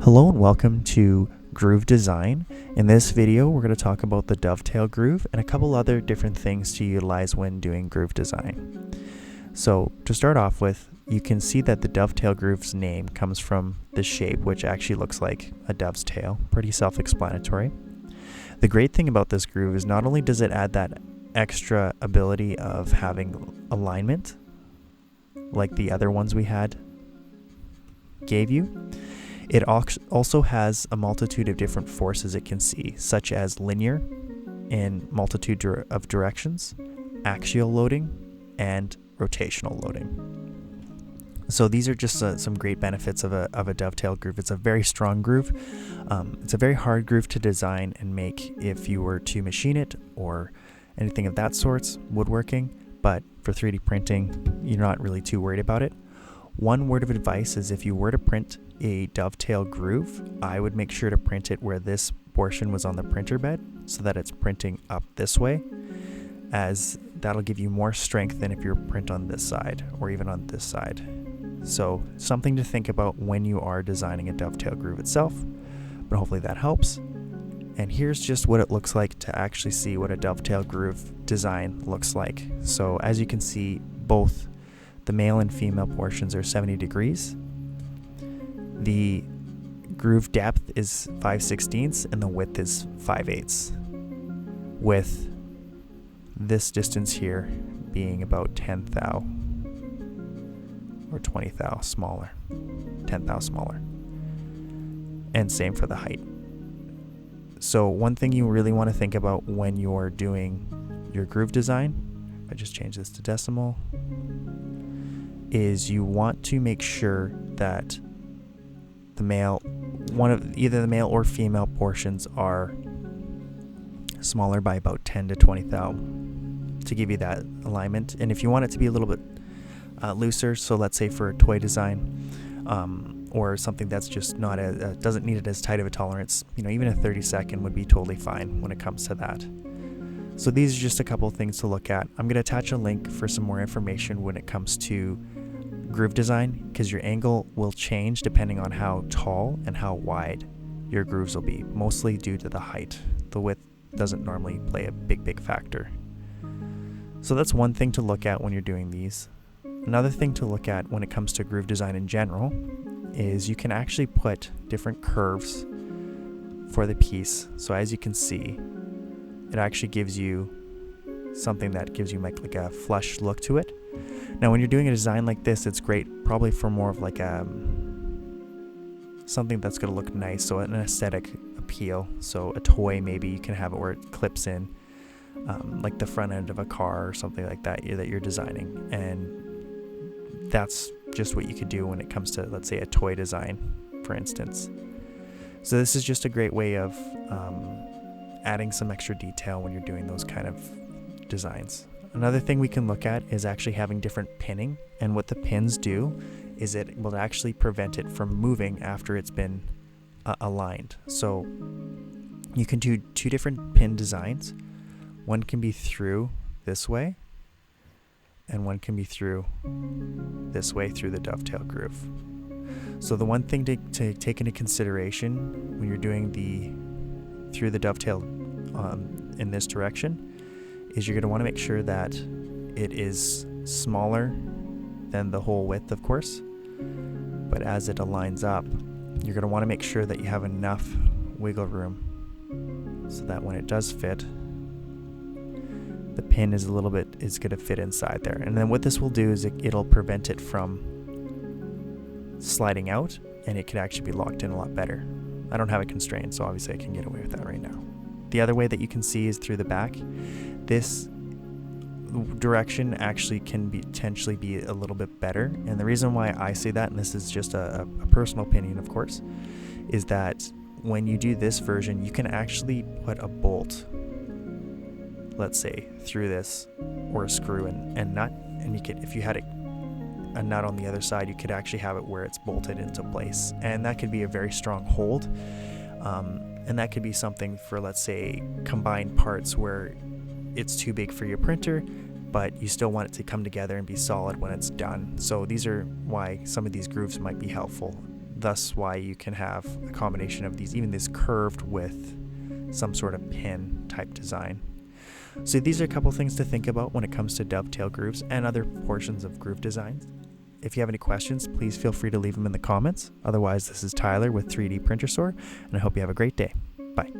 Hello and welcome to Groove Design. In this video, we're going to talk about the dovetail groove and a couple other different things to utilize when doing groove design. So to start off with, you can see that the dovetail groove's name comes from the shape, which actually looks like a dove's tail. Pretty self-explanatory. The great thing about this groove is not only does it add that extra ability of having alignment, like the other ones we had gave you, it also has a multitude of different forces it can see, such as linear in multitude of directions, axial loading, and rotational loading. So these are just some great benefits of a dovetail groove. It's a very strong groove. It's a very hard groove to design and make if you were to machine it or anything of that sort, woodworking, but for 3D printing, you're not really too worried about it. One word of advice is if you were to print a dovetail groove, I would make sure to print it where this portion was on the printer bed so that it's printing up this way, as that'll give you more strength than if you print on this side or even on this side. So something to think about when you are designing a dovetail groove itself, but hopefully that helps. And here's just what it looks like to actually see what a dovetail groove design looks like. So as you can see, both the male and female portions are 70 degrees. The groove depth is 5/16 and the width is 5/8, with this distance here being about 10 thou or 20 thou smaller, 10 thou smaller, and same for the height. So one thing you really want to think about when you're doing your groove design, if I just change this to decimal, is you want to make sure that either the male or female portions are smaller by about 10 to 20 thou to give you that alignment. And if you want it to be a little bit looser, so let's say for a toy design or something that's just not doesn't need it as tight of a tolerance, even a 30-second would be totally fine when it comes to that. So these are just a couple of things to look at. I'm going to attach a link for some more information when it comes to groove design, because your angle will change depending on how tall and how wide your grooves will be, mostly due to the height. The width doesn't normally play a big factor. So that's one thing to look at when you're doing these. Another thing to look at when it comes to groove design in general is you can actually put different curves for the piece. So as you can see, it actually gives you something that gives you like a flush look to it. Now when you're doing a design like this, it's great probably for more of like something that's going to look nice, so an aesthetic appeal. So a toy, maybe you can have it where it clips in like the front end of a car or something like that you're designing, and that's just what you could do when it comes to, let's say, a toy design, for instance. So this is just a great way of adding some extra detail when you're doing those kind of designs. Another thing we can look at is actually having different pinning, and what the pins do is it will actually prevent it from moving after it's been aligned. So you can do two different pin designs. One can be through this way, and one can be through this way through the dovetail groove. So the one thing to take into consideration when you're doing through the dovetail in this direction is you're going to want to make sure that it is smaller than the whole width, of course, but as it aligns up, you're going to want to make sure that you have enough wiggle room so that when it does fit, the pin is going to fit inside there. And then what this will do is it'll prevent it from sliding out, and it could actually be locked in a lot better. I don't have it constrained, so obviously I can get away with that right now. The other way that you can see is through the back. This direction actually can potentially be a little bit better, and the reason why I say that, and this is just a personal opinion of course, is that when you do this version, you can actually put a bolt, let's say, through this, or a screw and nut, and you could, if you had a nut on the other side, you could actually have it where it's bolted into place, and that could be a very strong hold. And that could be something for, let's say, combined parts where it's too big for your printer, but you still want it to come together and be solid when it's done. So these are why some of these grooves might be helpful. thus why you can have a combination of these, even this curved with some sort of pin type design. So these are a couple things to think about when it comes to dovetail grooves and other portions of groove designs. If you have any questions, please feel free to leave them in the comments. Otherwise, this is Tyler with 3D Printer Store, and I hope you have a great day. Bye.